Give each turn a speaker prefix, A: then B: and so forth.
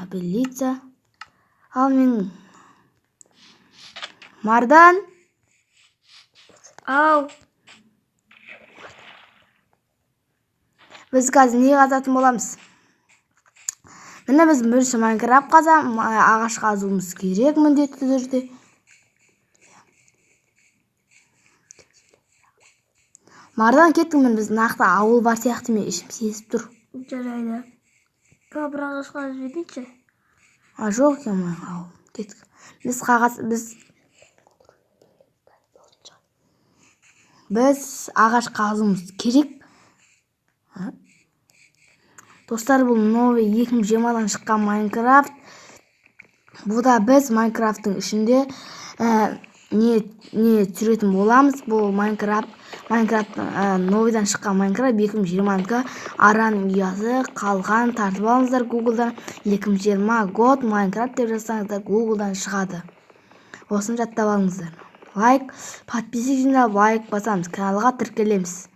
A: Обелица. Ал мен Мардан.
B: Ау.
A: Біз қазір не қазатын боламыз? Міне біз бірінші Майнкрафт ағаш қазуымыз керек міндетті түрде. Мардан кеттің, мен біз нақты ауыл бар сияқты мен ішім сезіп тұр.
B: Жарайды. Бір ағаш қазып жіберейінші.
A: Жоқ екен ауыл. Кеттік. Біз ағаш қазуымыз керек. Достар, бұл новый 2020-дан шыққан Майнкрафт. Бұл да біз Майнкрафттың ішінде не түсіретін боламыз. Бұл Майнкрафттың новыйдан шыққан Майнкрафт 2020-ға араның ұясы қалған. Тартып алыңыздар Google'дан 2020 год Майнкрафт деп жазсаңыздар Google'дан шығады. Осыны жаттап алыңыздар. Лайк, подписчик жинап лайк басамыз, каналға тіркелеміз.